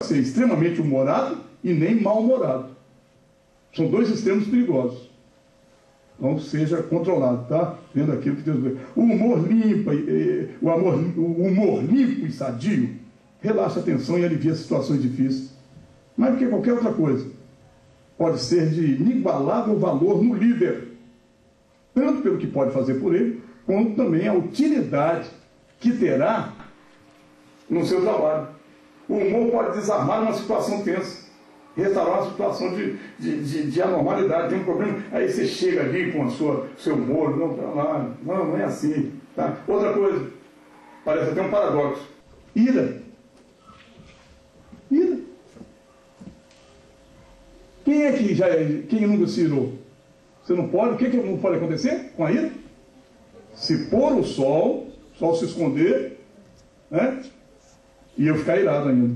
ser extremamente humorado e nem mal-humorado. São dois extremos perigosos. Então seja controlado, tá? Vendo aquilo que Deus vê. O humor limpo e sadio relaxa a tensão e alivia situações difíceis. Mais do que qualquer outra coisa, pode ser de inigualável valor no líder, tanto pelo que pode fazer por ele, quanto também a utilidade que terá no seu trabalho. O humor pode desarmar uma situação tensa, restaurar uma situação de anormalidade, tem um problema, aí você chega ali com seu humor, não é assim. Tá? Outra coisa, parece até um paradoxo, ira. Quem nunca se irou? Você não pode, o que não pode acontecer com a ira? Se pôr o sol se esconder, né? E eu ficar irado ainda.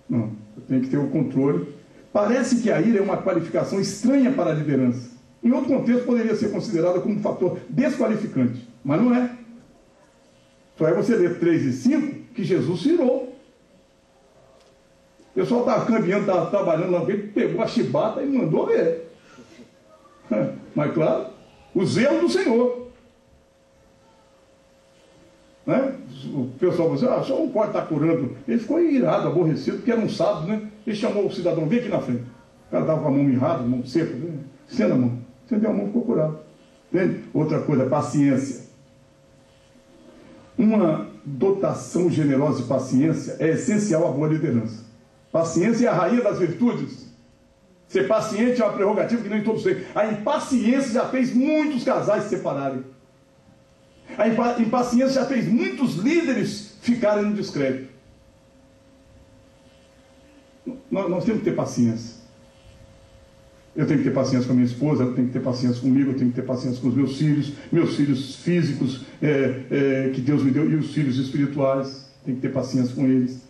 Não, eu tenho que ter o controle. Parece que a ira é uma qualificação estranha para a liderança. Em outro contexto poderia ser considerada como um fator desqualificante, mas não é. Só é você ler 3 e 5 que Jesus se irou. O pessoal estava caminhando, estava trabalhando lá, ele pegou a chibata e mandou ver. Mas claro, o zelo do Senhor. Né? O pessoal falou assim, só não pode estar curando. Ele ficou irado, aborrecido, porque era um sábado, né? Ele chamou o cidadão, vem aqui na frente. O cara estava com a mão mirrada, mão seca, né? Estenda a mão. Estendeu a mão, ficou curado. Entende? Outra coisa, paciência. Uma dotação generosa de paciência é essencial à boa liderança. Paciência é a rainha das virtudes. Ser paciente é uma prerrogativa que nem todos têm. A impaciência já fez muitos casais se separarem. A impaciência já fez muitos líderes ficarem no descrédito. Nós temos que ter paciência. Eu tenho que ter paciência com a minha esposa, ela tem que ter paciência comigo, eu tenho que ter paciência com os meus filhos físicos que Deus me deu, e os filhos espirituais, tenho que ter paciência com eles.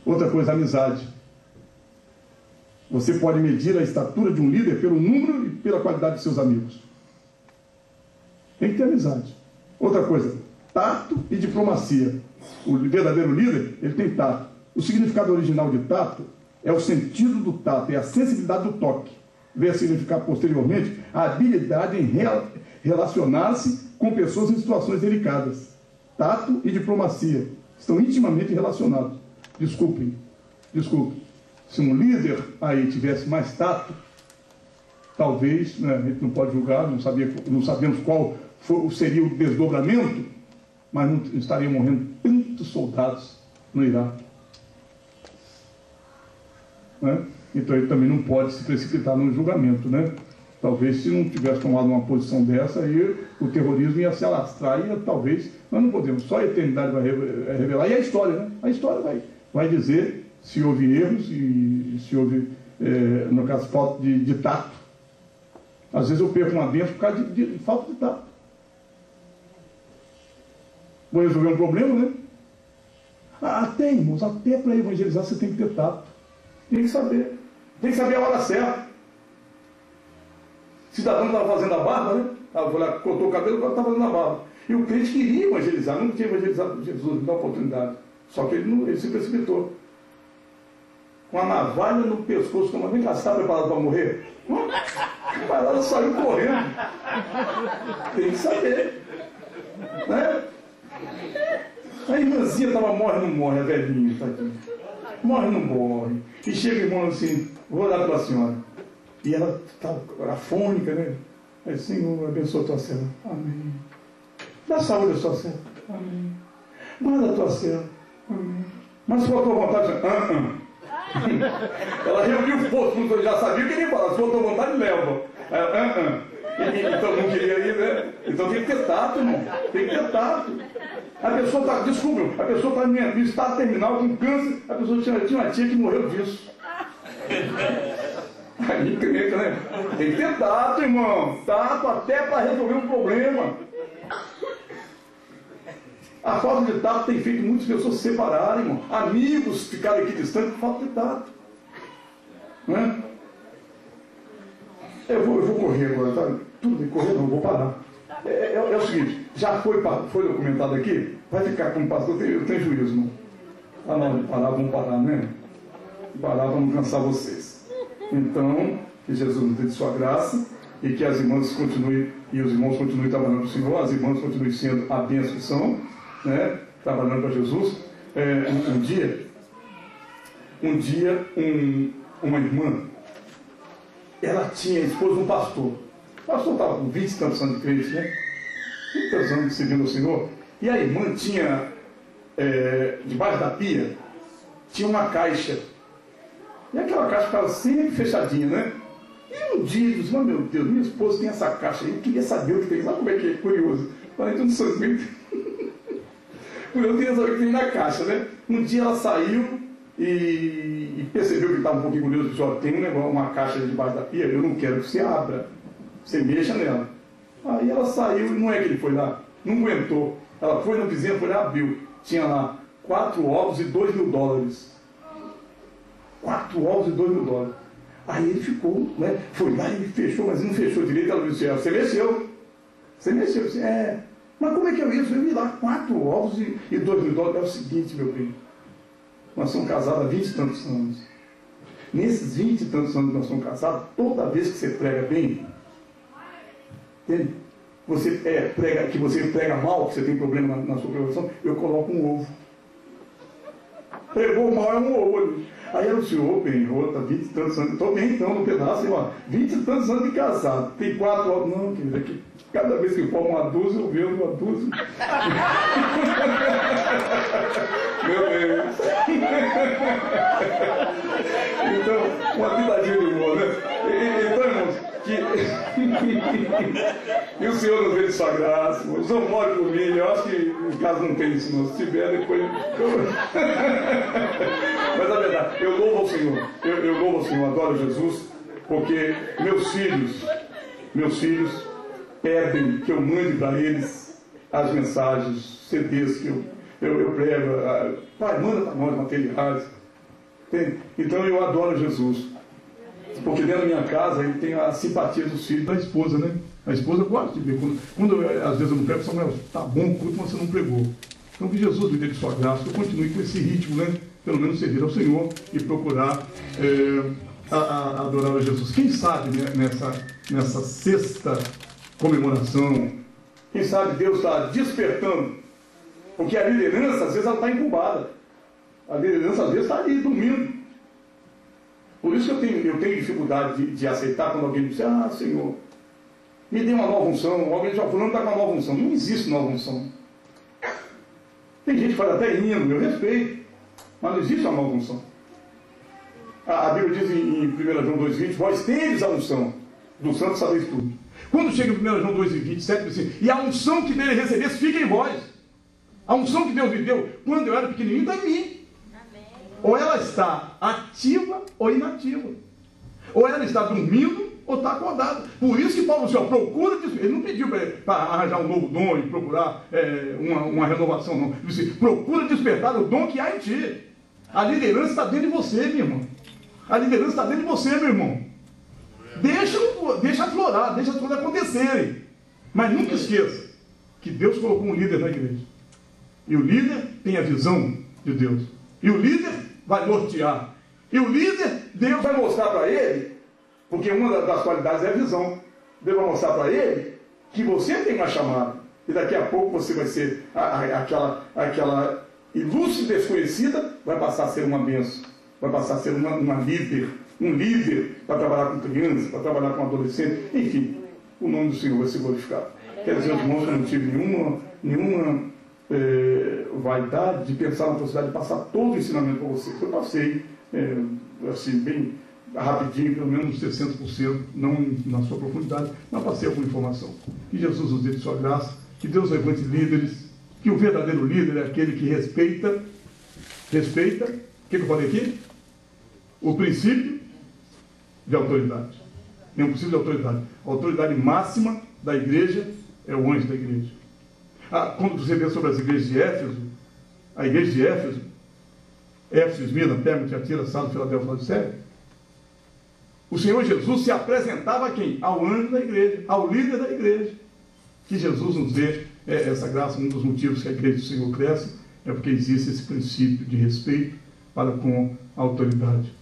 Outra coisa, amizade. Você pode medir a estatura de um líder pelo número e pela qualidade de seus amigos. Tem que ter amizade. Outra coisa, tato e diplomacia. O verdadeiro líder, ele tem tato. O significado original de tato é o sentido do tato, é a sensibilidade do toque. Veio a significar posteriormente a habilidade em relacionar-se com pessoas em situações delicadas. Tato e diplomacia estão intimamente relacionados. Desculpe. Se um líder aí tivesse mais tato, talvez, né, a gente não pode julgar, não sabemos qual seria o desdobramento, mas não estariam morrendo tantos soldados no Iraque. Né? Então ele também não pode se precipitar no julgamento, né? Talvez se não tivesse tomado uma posição dessa, aí o terrorismo ia se alastrar e talvez, nós não podemos, só a eternidade vai revelar, e a história, né? A história vai dizer se houve erros e se houve, no caso, falta de tato. Às vezes eu perco uma bênção por causa de falta de tato. Vou resolver um problema, né? Até, irmãos, até para evangelizar você tem que ter tato. Tem que saber. Tem que saber a hora certa. O cidadão estava fazendo a barba, né? Cortou o cabelo, agora estava fazendo a barba. E o crente queria evangelizar, não tinha evangelizado Jesus, dá oportunidade. Só que ele se precipitou. Com a navalha no pescoço, como vem cá, você está preparado para morrer? Mas ela saiu correndo. Tem que saber. Né? A irmãzinha estava morre, não morre, a velhinha está aqui. Morre, não morre. E chega o irmão assim, vou orar pela senhora. E ela estava afônica, né? Aí, Senhor, abençoa a tua serva. Amém. Dá saúde à sua serva. Amém. Guarda a tua serva. Amém. Mas se for a tua vontade, ela reuniu o posto, já sabia o que ele ia falar. Se for a tua vontade, leva. Então não queria ir, né? Então tem que ter tato, irmão. Tem que ter tato. A pessoa está, desculpa, a pessoa está em estado terminal com câncer, a pessoa tinha uma tia que morreu disso. Aí encrenca, né? Tem que ter tato, irmão. Tato até para resolver um problema. A falta de tato tem feito muitas pessoas se separarem, irmão. Amigos ficarem aqui distantes por falta de tato. Né? Eu vou correr agora, tá? Tudo bem, correr não, vou parar. É o seguinte, já foi documentado aqui, vai ficar como pastor, eu tenho juízo, irmão. Ah não, parar, vamos parar, né? parar para não cansar vocês. Então, que Jesus nos dê de sua graça e que as irmãs continuem, e os irmãos continuem trabalhando para o Senhor, as irmãs continuem sendo a bênção que são, né? Trabalhando para Jesus. Um dia, uma irmã, ela tinha esposa de um pastor. O pastor estava com 20 e tantos anos de crente, né? 20 e tantos anos de servindo ao Senhor. E a irmã tinha, debaixo da pia, tinha uma caixa. E aquela caixa ficava sempre fechadinha, né? E um dia, eu disse, oh, meu Deus, minha esposa tem essa caixa aí, eu queria saber o que tem. Sabe como é que é? Curioso. Falei, eu não sou muito. Eu queria saber o que tem na caixa, né? Um dia ela saiu e percebeu que estava um pouquinho curioso. Disse, ó, tem um negócio, uma caixa debaixo da pia, eu não quero que você abra. Você mexa nela. Aí ela saiu e não é que ele foi lá. Não aguentou. Ela foi na vizinha, foi lá, abriu. Tinha lá 4 ovos e $2.000. 4 ovos e $2.000. Aí ele ficou, né? Foi lá e ele fechou, mas não fechou direito. Ela disse, você mexeu. Você mexeu. Disse, mas como é que é isso? Eu vi lá 4 ovos e $2.000. É o seguinte, meu bem. Nós somos casados há 20 e tantos anos. Nesses 20 e tantos anos que nós somos casados, toda vez que você prega bem, entende? Você prega mal, que você tem problema na sua pregação, eu coloco um ovo. Pregou mal, é um ovo ali. Aí ela disse, ô, bem, está 20 e tantos anos, estou bem então no pedaço, ó, 20 e tantos anos de casado, tem 4 ovos, não, querida, aqui, cada vez que forma uma dúzia, eu vendo uma dúzia. Meu Deus. Então, uma pitadinha de humor, né? Então, irmãos, e o Senhor nos dê de sua graça, não more por mim, eu acho que em casa não tem isso, não. Se tiver, depois. Mas a verdade, eu louvo ao Senhor, eu louvo ao Senhor, adoro Jesus, porque meus filhos pedem que eu mande para eles as mensagens, CDs que eu prego, pai, manda para nós materiais. Entende? Então eu adoro Jesus. Porque dentro da minha casa ele tem a simpatia dos filhos da esposa, né? A esposa gosta de ver. Quando às vezes eu não prego, Samuel, tá bom o culto, mas você não pregou. Então que Jesus me dê de sua graça, que eu continue com esse ritmo, né? Pelo menos servir ao Senhor e procurar adorar a Jesus. Quem sabe, né, nessa sexta comemoração, quem sabe Deus está despertando. Porque a liderança, às vezes, ela está incubada. A liderança, às vezes, está ali, dormindo. Por isso que eu tenho dificuldade de aceitar quando alguém diz, Senhor, me dê uma nova unção. Alguém já falou, não está com uma nova unção. Não existe nova unção. Tem gente que fala até hino, eu respeito. Mas não existe uma nova unção. A Bíblia diz em 1 João 2,20, vós tendes a unção do santo sabeis tudo. Quando chega em 1 João 2,27, diz assim, e a unção que dele recebesse fica em vós. A unção que Deus me deu quando eu era pequenininho está em mim. Ou ela está ativa ou inativa. Ou ela está dormindo ou está acordada. Por isso que Paulo disse, procura, ele não pediu para arranjar um novo dom e procurar uma renovação, não. Ele disse, procura despertar o dom que há em ti. A liderança está dentro de você, meu irmão. A liderança está dentro de você, meu irmão. Deixa aflorar, deixa as coisas acontecerem. Mas nunca esqueça que Deus colocou um líder na igreja. E o líder tem a visão de Deus. E o líder vai nortear. E o líder, Deus vai mostrar para ele, porque uma das qualidades é a visão. Deus vai mostrar para ele que você tem uma chamada. E daqui a pouco você vai ser aquela ilustre desconhecida, vai passar a ser uma bênção. Vai passar a ser uma líder. Um líder para trabalhar com crianças, para trabalhar com adolescentes. Enfim, o nome do Senhor vai ser glorificado. Quer dizer, irmãos, eu não tive nenhuma vaidade de pensar na possibilidade de passar todo o ensinamento para vocês. Eu passei, assim, bem rapidinho, pelo menos 60%, não na sua profundidade, mas passei alguma informação. Que Jesus nos dê de sua graça, que Deus levante líderes, que o verdadeiro líder é aquele que respeita, o que eu falei aqui? O princípio de autoridade. Tem um princípio de autoridade. A autoridade máxima da igreja é o anjo da igreja. Quando você vê sobre as igrejas de Éfeso, a igreja de Éfeso, Esmirna, Pérgamo, Tiatira, Sardes, Filadélfia, Laodiceia, o Senhor Jesus se apresentava a quem? Ao anjo da igreja, ao líder da igreja. Que Jesus nos dê essa graça. Um dos motivos que a igreja do Senhor cresce é porque existe esse princípio de respeito para com a autoridade.